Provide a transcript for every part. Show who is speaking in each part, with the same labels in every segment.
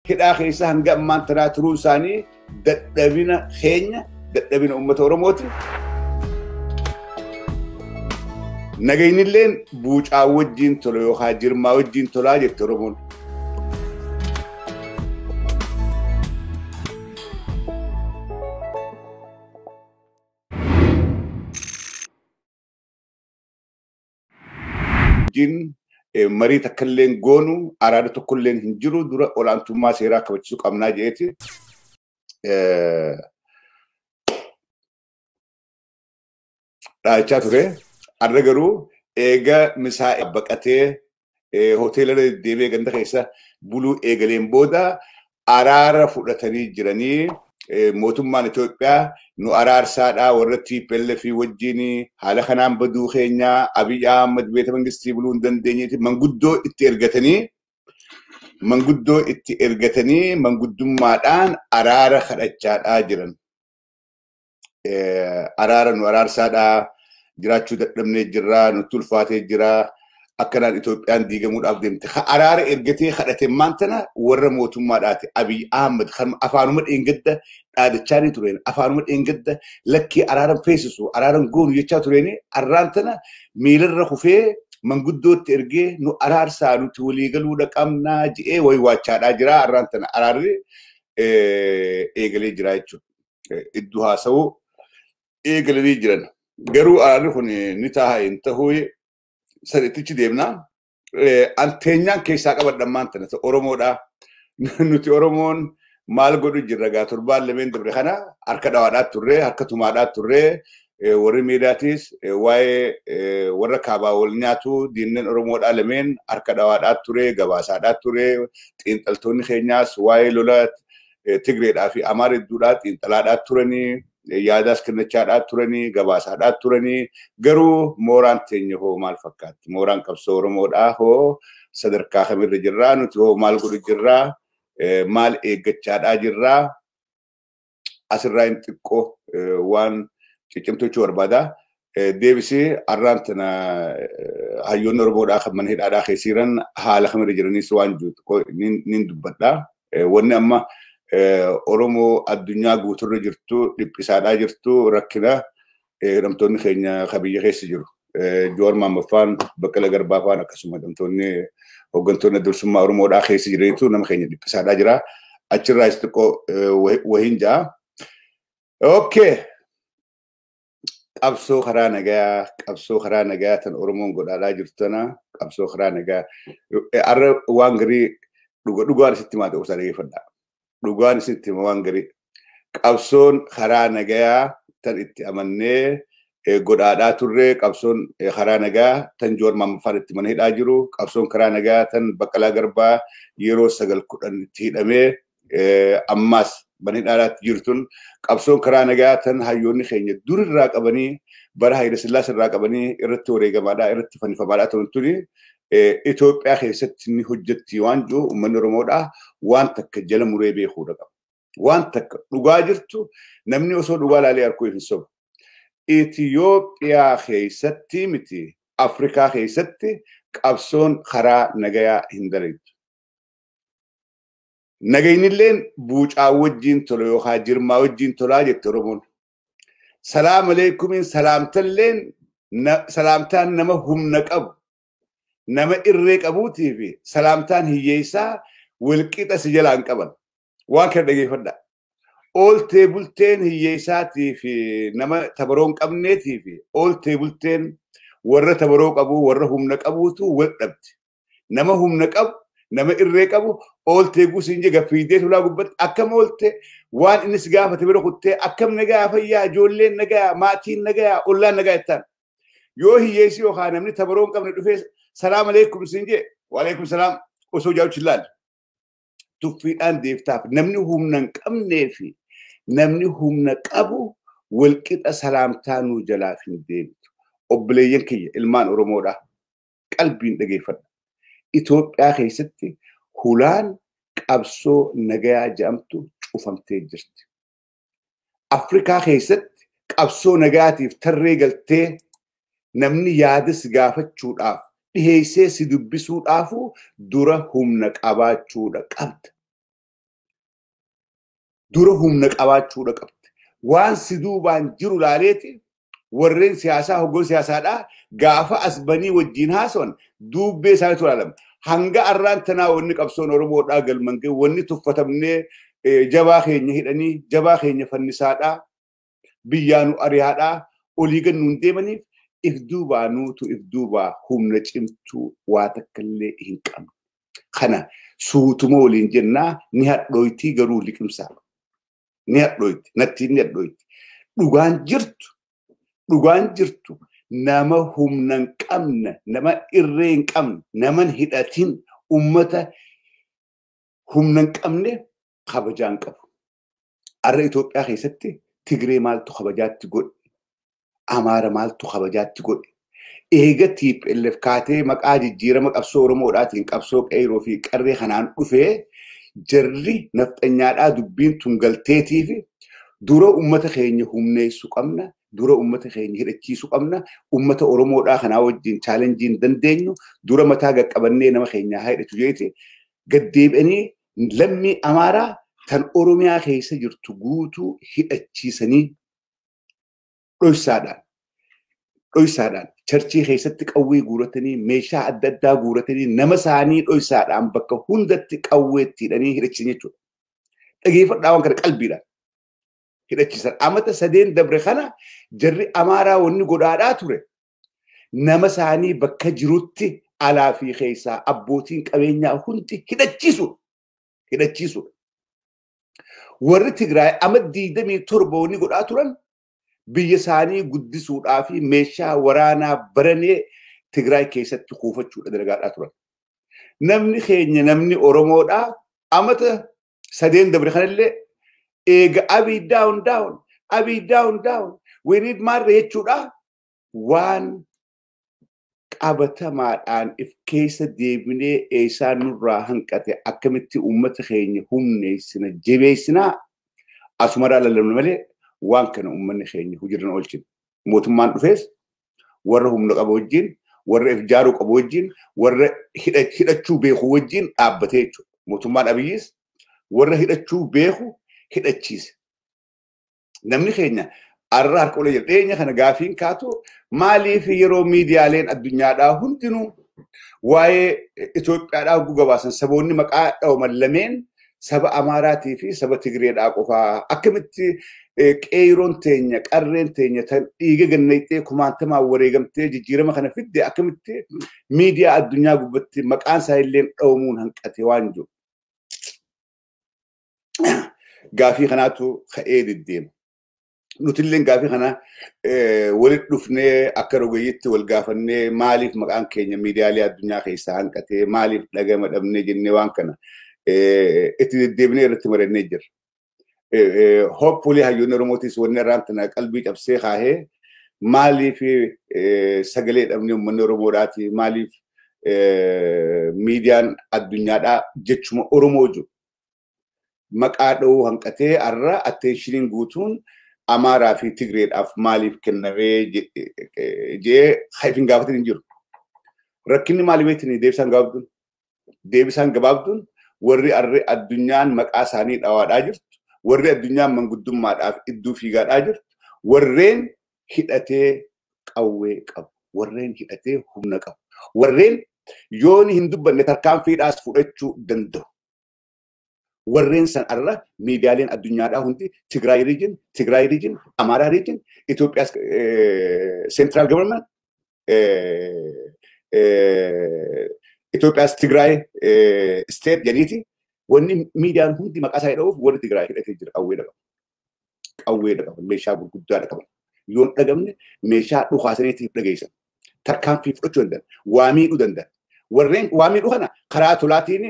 Speaker 1: hidhaa keessa hanga ammaan tanaa turuu isaanii dadhabina keenya dadhabina uummata Oromooti. Nagaynilleen buucaa wajjin tola yookaan jirmaa wajjin tolaa jette Oromoon. Marii takkalleen goonu araada tokkolleen hin jiru dura olaantummaa seeraa kabachiisuu qabnaa jeeti. Dhaachaa ture. Arra garuu eega misaa baqatee hoteelota deemee ganda keessa buluu eegaleen booda araara fudhatanii jiranii mootummaan Itoophiyaa nu araarsaadhaa warra TPLF wajjin haala kanaan baduu keenya Abiy Ahmed beeta mangistii buluu hin dandeenyeeti manguddoo itti ergatanii manguddummaadhaan araara kadhachaadhaa jiran. Araara nu araarsaadhaa jiraachuu dadhabnee jirra nutti ulfaatee jira akkanaan Itoophiyaan diigamuudhaaf deemte. Araara ergatee kadhate maantana warra mootummaadhaati Abiy Ahmed kan afaanuma dheengadda dhaadachaa tureen afaanuma dheengadda lakkii araaran feesisu araaran goonu jechaa tureen arraan tana miilarra kufee manguddootti ergee nu araarsaa nuti waliigaluu dhaqamnaa je'ee waywachaadhaa jira arraan tana araarri eegalee jira jechuudha. Iddoo haasa'uu eegalanii jiran. Garuu araarri kun ni ta'a hin ta'uu sadetichi deemnaa anteenyaan keessaa qabadhan maantana Oromoodha. Nuti Oromoon maal godhu jirra gaa torbaan lameen dabre kana harka dhawaadhaat turre harka tumaadhaat turre warri miidiyaatis waa'ee warra kaabaa wal nyaatu diineen Oromoodhaa lameen harka dhawaadhaat ture gabaasaadhaat ture xiinxaltoonni keenyaas waa'ee lola Tigreedhaa fi Amaara hedduudhaa xiinxalaadhaat turanii yaadaas kennachaadhaat turanii gabaasaadhaat turanii garuu mooraan teenya hoo maal fakkaatti mooraan qabsoo Oromoodhaa hoo sadarkaa kamirra jirraa nuti hoo maal godhu jirraa maal eeggachaadhaa jirraa asirraa hin xiqqoo waan ciccimtochuu barbaada deebisee arraan tana hayyoonni Oromoodhaa kan mana hidhaadhaa keessiiran haala kamirra jiranis waan jiru nin dubbadhaa wanni amma Oromoo addunyaa guuturra jirtu dhiphisaadhaa jirtu rakkina hidhamtoonni keenya kabiyya keessa jiru. Jowaar Maammaffaan Baqqalaa Garbaa fa'aan akkasuma hidhamtoonni hooggantoonni adda Oromoodhaa keessa jiranitu nama keenya dhiphisaadhaa jira. Achirraas xiqqoo wahiin ja'a. Okay. Qabsoo karaa nagaa tan Oromoon godhaadhaa jirtu tana qabsoo karaa nagaa. Arra waan garii dhugaan isitti maa ta'uu isaa dhageeffadhaa. Dhugaan isitti waan garii qabsoon karaa nagaa tan itti amannee godhaadhaa turre qabsoon karaa nagaa tan Jowaar Maammaffaan itti mana hidhaa jiru qabsoon karaa nagaa tan Baqqalaa Garbaa yeroo 9-10 itti hidhamee ammaas mana hidhaadhaatti jirtun qabsoon karaa nagaa tan hayyoonni keenya durirraa qabanii bara Hayila Sillaas irraa qabanii irratti wareegamaadhaa irratti fannifamaadhaa ta'untuni Itoophiyaa keessatti ni hojjetti waan jiru uummanni Oromoodhaa waan takka jala muree beekuudha qaba. Waan takka dhugaa jirtu namni osoo dhugaa ilaalee arguu hin sobu. Itoophiyaa keessatti miti Afrikaa keessatti qabsoon karaa nagayaa hin dalagdu. Nagaynilleen buucaa wajjin tola yookaan jirmaa wajjin tolaa jette Oromoon. Salaam aleekumiin salaamtaan nama humna qabu. Nama irree qabuutii fi salaamtaan hiyyeessaa walqixa si jalaan qaban. Waan kana dhageeffadhaa. Ooltee bulteen hiyyeessaatii fi nama tabaroo hin qabneetii fi ooltee bulteen warra tabaroo qabu warra humna qabuutu wal dhabdi. Nama humna qabu nama irree qabu ooltee guusiin jega fiidee tulaa gubbatti akkam oolte waan innis gaafate bira kuttee akkam nagaa fayyaa ijoolleen nagaa maatiin nagaa ollaan nagaa jettaan. Yoo hiyyeessi yookaan namni tabaroo hin qabne dhufee Salaam alaikum sinje walaikum salam osoo jaawuchi laal tuffiidhaan deeftaaf namni humna hin qabnee fi namni humna qabu walqixa salaamtaa nuu jalaaf hin deebitu. Obboleeyyan kiyya ilmaan Oromoodhaa qalbiin dhageeffadha. Itoophiyaa keessatti hulaan qabsoo nagayaa jedhamtu cufamtee jirti. Afrikaa keessatti qabsoo nagaatiif tarree galtee namni yaadis gaafachuudhaaf dhiheessee si dubbisuudhaafu dura humna qabaachuudha qabda. durahum naqabaachuu dhaqabte waan si duubaan jiru laaleeti warreen siyaasaa hoggoo siyaasaadhaa gaafa asbanii wajjin haasawan duubbee isaaniitu ilaalama hanga arraan tanaa wanni qabsoon oromoodhaa galmangee wanni tuffatamnee jabaa keenya hidhanii jabaa keenya fannisaadhaa biyyaanu ari'aadhaa olii gannuun deemaniif if duubaa humna cimtuu waa takkallee hin qabne kana suutuma waliin jennaa ni hadhooytii garuu liqimsaa ni hadhooyti natti ni hadhooyti dhugaan jirtu nama humna hin qabne nama irree hin qabne nama hidhatin ummata humna hin qabne kabajaan qabu arra Itoophiyaa keessatti Tigree maaltu kabajaatti godhe Amaara maaltu kabajaatti godhe eega TPLF kaatee maqaa jijjiirama qabsoo Oromoodhaatiin qabsoo qeyroo fi qarree kanaan dhufee jarri nafxanyaadhaa dubbiin tun galteetiif dura ummata keenya humneessuu qabna dura ummata keenya hidhachiisuu qabna ummata Oromoodhaa kanaa wajjin chaalenjiin dandeenyu dura mataa qaqqabannee nama keenya haa hidhatu jeete gaddeebi'anii lammii Amaaraa tan Oromiyaa keessa jirtu guutuu hidhachiisanii dhoysaadhaan charchii keessatti qawwee guuratanii meeshaa adda addaa guuratanii nama isaanii dhoysaadhaan bakka hundatti qawweetti hidhanii hidhachiisan jechuudha. Dhageeffadhaa waan kana qalbiidhaan hidhachiisan. Amata 3 dabre kana jarri Amaaraa wanni godhaadhaa ture nama isaanii bakka jirutti alaa fi keessaa abbootiin qabeenyaa hundi hidhachiisu. Warri Tigraay ama 27 wanni godhaa turan biyya isaanii guddisuudhaa fi meeshaa waraanaa baranee Tigraay keessatti kuufachuudha dalagaadhaa turan. Namni keenya namni Oromoodhaa amata 3 dabre kanallee eega Abiy down we need marre jechuudha waan qabatamaadhaan if keessa deebinee eesaan nurraa hanqate akkamitti ummata keenya humneessina jabeessinaa asumarraa lallabna malee waan kana ummanni keenya hujirran oolchina. Mootummaan dhufees warra humna qabu wajjin warra ifjaaruu qabu wajjin warra hidhachuu beeku wajjin dhaabbatee jechuudha. Mootummaan Abiyyis warra hidhachuu beeku hidhachiise. Namni keenya arra harka ola jira dhiyeenya kana gaafiin kaatu maaliif yeroo miidiyaaleen addunyaadhaa hundinuu waa'ee Itoophiyaadhaa gugabaasan saboonni maqaa dha'uman lameen saba Amaaraatii fi saba Tigreedhaa qofaa akkamitti qeeroon teenya qarreen teenya tan dhiiga gannayxee kumaantamaan wareegamtee jijjiirama kana fidde akkamitti miidiyaa addunyaa gubbatti maqaan isaa illee dha'umuun hanqate waan jiru. Gaafii kanaatu ka'ee deddeema. Nutilleen gaafii kana walitti dhufnee akka rogeeyyitti wal gaafannee maaliif maqaan keenya miidiyaalee addunyaa keessaa hanqatee maaliif dhagama dhabnee jennee waan kana itti deddeebinee irratti marannee jirra. Hopefully hayyoonni Oromootis wanni irraan tana qalbii cabsee kaahee maaliif sagalee dhabnee uummanni Oromoodhaati maaliif miidiyaan addunyaadhaa jechuma Oromoo jiru. Maqaa dha'uu hanqatee arra attenshiniin guutuun Amaaraa fi Tigreedhaaf maaliif kennamee jee haifin gaafatin jiru. Rakkinni maaliif deebisaan gabaabduun warri arre addunyaan maqaa isaanii dhawaadhaa jirtu. Warri addunyaan manguddummaadhaaf iddoo fiigaadhaa jirtu. Warreen hidhatee qawwee qabu. Warreen hidhatee humna qabu. Warreen yoon hin dubbanne tarkaanfiidhaas fudhachuu danda'u. Warreen san arra miidiyaaleen addunyaadhaa hundi Tigraay region, Amaaraa region, Itoophiyaas central government, Itoophiyaas Tigraay state jedhaniiti wanni miidiyaan hundi maqaa isaa jedhamuuf warri Tigraay hidhatee jira qawweedha qaban meeshaa gurguddaadha qaban yoon dhagamne meeshaa dhukaasaniitiif dhageessan tarkaanfii fudhachuu danda'an waa miidhuu danda'an warreen waa miidhuu kana karaa tolaatiin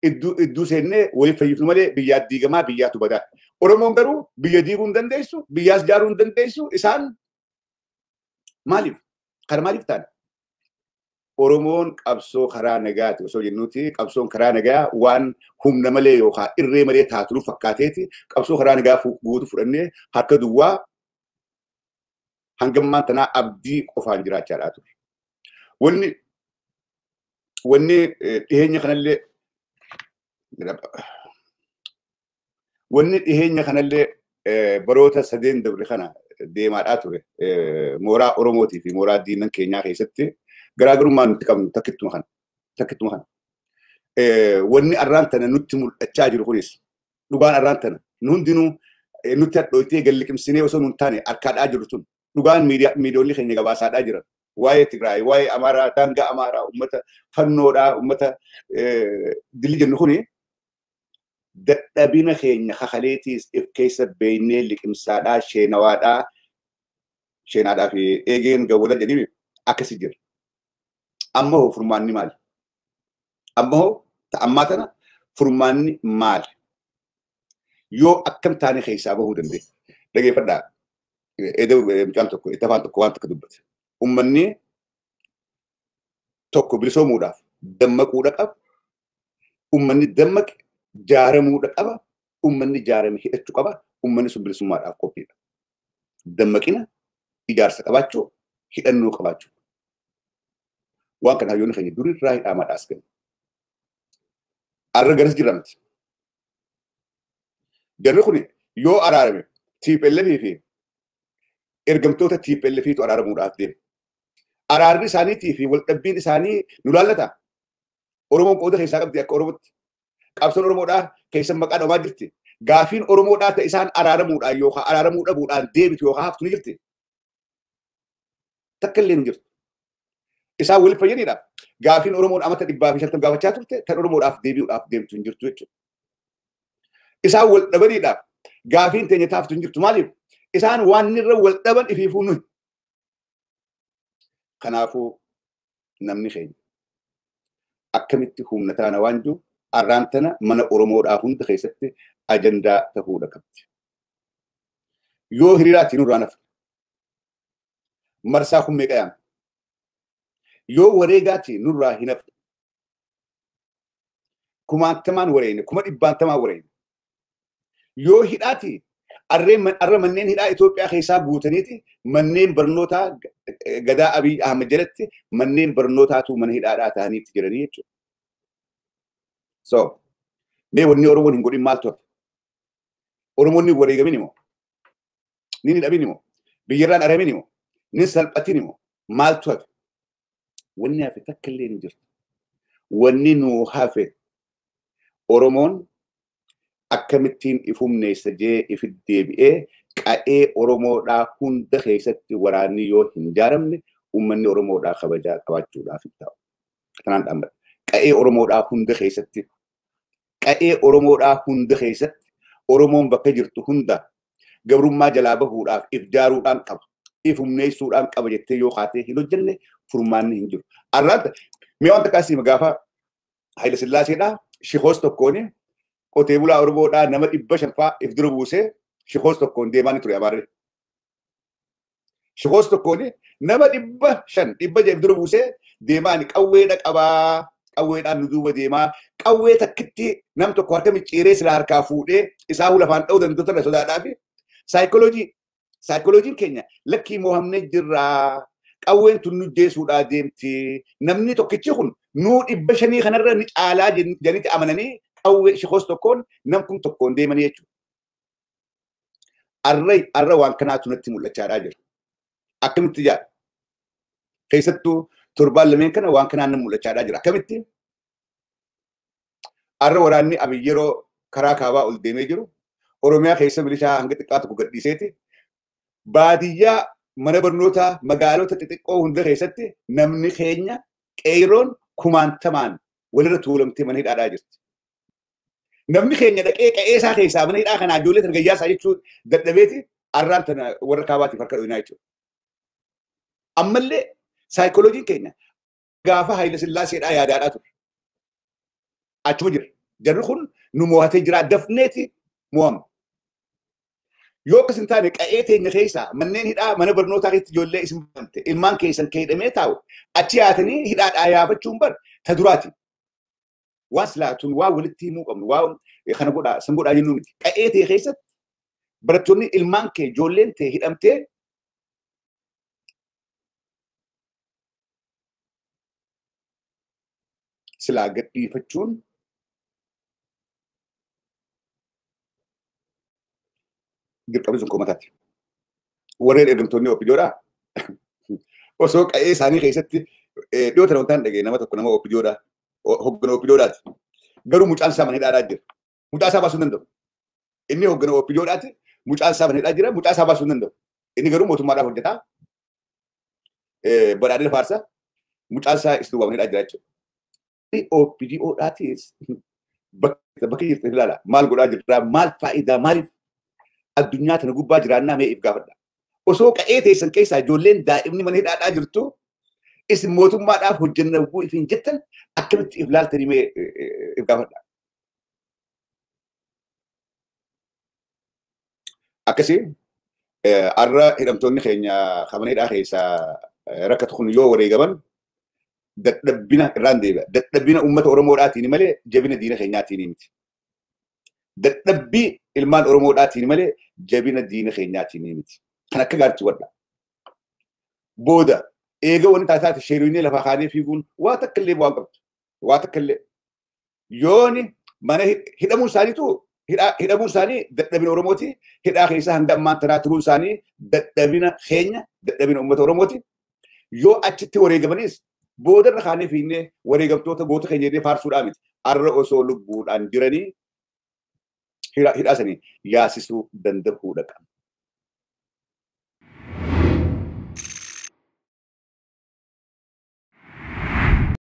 Speaker 1: iddoo seennee waliif fayyifnu malee biyyaa diigamaa biyyaatu badaa. Oromoon garuu biyya diiguu hin dandeessu, biyyaas jaaruu hin dandeessu. Isaan maaliif? Kana maaliif taane? Oromoon qabsoo karaa nagaati osoo jennuuti qabsoon karaa nagaa waan humna malee yookaan irree malee taatulu fakkaateeti qabsoo karaa nagaa guutu fudhannee harka duwwaa hangammaan tanaa abdii qofaan jiraachaadhaa ture. Wanni dhiyeenya kanallee wanni dhiheenya kanallee baroota sadeen dabre kana deemaadhaa ture mooraa Oromootii fi mooraa diinan keenyaa keessatti garaagarummaan nuti qabnu takkittuma kana. Wanni arraan tana nutti mul'achaa jiru kunis dhugaan arraan tana nu hundinuu nutti hadhooytee galliqimsinee osoo nun taane harkaadhaa jiru tun dhugaan miidiyoonni keenya gabaasaadhaa jiran waa'ee Tigraay, waa'ee Amaaraa, daangaa Amaaraa, uummata fannoodhaa, uummata dilli jennu kuni dadhabina keenya kakaleetiis if keessa beeynee liqimsaadhaa sheenaadhaa fi eegeen gawwala jedhimi akkasi jira. Amma hoo furmaanni maali? Amma hoo ta'ammaa tana furmaanni maali? Yoo akkam taane keessaa bahuu dandeenye. Dhageeffadhaa. Mucaan tokko itti afaan tokko waan takka dubbate. Uummanni tokko bilisoomuudhaaf dammaquudha qaba. Uummanni dammaqe jaaramuudha qaba. Uummanni jaarame hidhachuu qaba. Uummanni sun bilisummaadhaaf qophiidha. Dammaqina ijaarsa qabaachuu hidhannoo qabaachuu. Waan kana hayyoonni keenya durirraa hidhaamaadhaas kennu. Arra garas jiramti. Jarri kun yoo araarame TPLF fi ergamtoota TPLFiitu araaramuudhaaf deema. Araarri isaaniitii fi waldhabbiin isaanii nu laallata. Oromoon qooda keessaa qabdi akka Oromootti. Qabsoon Oromoodhaa keessa maqaa dhamaa jirti. Gaafiin Oromoodhaa ta'e isaan araaramuudhaan yookaan araaramuu dhabuudhaan deebitu yookaan haftu ni jirti. Takka illee ni jirtu. Isaan waliif fayyaniidhaaf. Gaafiin Oromoon amata 150 gaafachaa turte kan Oromoodhaaf deebi'uudhaaf deemtu hin jirtu jechuudha. Isaan wal dhabaniidhaaf gaafiin teenya taaftu hin jirtu maaliif? Isaan waan irra wal dhaban ifiifuu nuyi. Kanaafuu namni keenya akkamitti humna taana waan jiru arraan tana mana Oromoodhaa hunda keessatti ajandaa ta'uudha qabdi. Yoo hiriiraatti nurraa nafa marsaa kun meeqa yaama? Yoo wareegaatti nurraa hin hafne kumaantamaan wareeyne kuma dhibbaantamaan wareeyne yoo hidhaatti arra manneen hidhaa Itoophiyaa keessaa guutaniiti manneen barnootaa gadaa Abiy Ahmed jalatti manneen barnootaatu mana hidhaadhaa ta'aniitti jiranii jechuudha. So mee wanni Oromoon hin godhin maal ture? Oromoonni wareegamin immoo ni hidhamin immoo biyyarraan aramin immoo ni salphatin immoo maal ture? Wanni hafe takka illee hin jirtu. Wanni nuu hafe Oromoon akkamittiin ifumneessa jee ifit deebi'ee qa'ee Oromoodhaa hunda keessatti waraanni yoo hin jaaramne uummanni Oromoodhaa kabajaa qabaachuudhaaf hin ta'u. Kanaan dhaabbata. Qa'ee Oromoodhaa hunda keessatti Oromoon bakka jirtu hunda gabrummaa jalaa bahuudhaaf if jaaruudhaan qaba. If humneessuudhaan qaba jettee yoo kaatee hin hojjenne furmaanni hin jiru. Arraata mee wanta kaasii gaafa Haayile Sillaaseedhaa shikoos tokkooni qotee bulaa Oromoodhaa nama 500 if dura buusee shikoos tokkoon deemaa ture Amaarri. Shikoos tokkooni nama 500 if dura buusee deemaan qawweedha qabaa. Qawweedhaan nu duuba deemaa qawwee takkitti nam tokko harka micciiree sila harkaa fuudhee isaa lafaan dha'uu danda'u sodaadhaa fi saayikolojiin keenya lakkii mohamnee jirraa qawween tun nu jeesuudhaa deemti namni tokkichi kun nuu 500 kanarra ni caalaa janitti amananii qawwee shikoos tokkoon nam kun tokkoon deemanii jechuudha. Arra waan kanaatu natti mul'achaadhaa jira. Akkamitti jaadha? Keessattuu torbaan lameen kana waan kanaan nama mul'achaadhaa jira. Akkamitti? Arra waraanni Abiy yeroo karaa kaabaa ol deemee jiru Oromiyaa keessa milishaa hanga xiqqaa tokko gadhiiseeti. Baadiyyaa mana barnootaa magaalota xixiqqoo hunda keessatti namni keenya qeeroon kumaantamaan walirra tuulamtee mana hidhaadhaa jirti. Namni keenya dhaqee qe'eesaa keessaa mana hidhaa kanaa ijoollee dargaggaasaa jechuun dadhabeeti arraan tana warra kaabaatiif harka dhohinaa jechuudha. Ammallee saayikolojiin keenya gaafa Haayile Sillaaseedhaa yaadaadhaa ture. Achuma jira. Jarri kun nu mo'atee jira dafneeti mo'amna. Yoo akkas hin taane qa'ee teenya keessaa manneen hidhaa mana barnootaa keessatti ijoollee isin bante ilmaan keessan keedhamee taa'u achi yaatanii hidhaadhaa yaafachuun bar ta duraati. Waan silaatuun waan walitti himuu qabnu waan kana godhaa san godhaa jennuu miti. Qa'ee tee keessatti barattoonni ilmaan kee ijoolleen tee hidhamtee silaa gadhiifachuun dirqamni sun koomataati. Warreen ergamtoonni OPDOdha. Osoo qa'ee isaanii keessatti dhiyoo tana wantaan dhagee nama tokko nama OPDOdha. Hoggana OPDOdhaati. Garuu mucaan isaa mana hidhaadhaa jira. Mucaa isaa baasuu hin danda'u. Inni hoggana OPDOdhaati. Mucaan isaa mana hidhaa jira. Mucaa isaa baasuu hin danda'u. Inni garuu mootummaadhaaf hojjetaa. Badhaadhina faarsa. Mucaan isaa istuu mana hidhaa jira jechuudha. OPDOdhaatis bakka jirtu ilaala. Maal godhaa jirraa? Maal faayidaa? Maaliif addunyaa tana gubbaa jiraannaa mee if gaafadha. Osoo qa'ee teessan keessaa ijoolleen daa'imni mana hidhaadhaa jirtu isin mootummaadhaaf hojjenna bu'uu ifiin jettan akkamitti if laaltanii mee if gaafadha. Akkasii har'a hidhamtoonni keenya mana hidhaa keessaa rakkatu kun yoo wareegaman dadhabbina irraan deebi'a. Dadhabbina uummata Oromoodhaatiin malee jabina diina keenyaatiin miti. Dadhabbii ilmaan Oromoodhaatiin malee jabina diina keenyaatiin miti. Kan akka gaaritti wadha. Booda eega wanti taasisaati sheeruunii lafa kaanee fiiguun waa takka illee bu'aan qabdu. Waa takka illee. Yooni mana hidhamuun isaaniitu hidhamuun isaanii dadhabina Oromooti. Hidhaa keessaa hanga ammaan tanaa turuun isaanii dadhabina keenya dadhabina uummata Oromooti. Yoo achitti wareegamanis boodarra kaanee fiinnee wareegamtoota goota keenya jedhee faarsuudhaa miti. Har'a osoo lubbuudhaan jiranii hidhaa sanii yaasisuu danda'uudha qaba.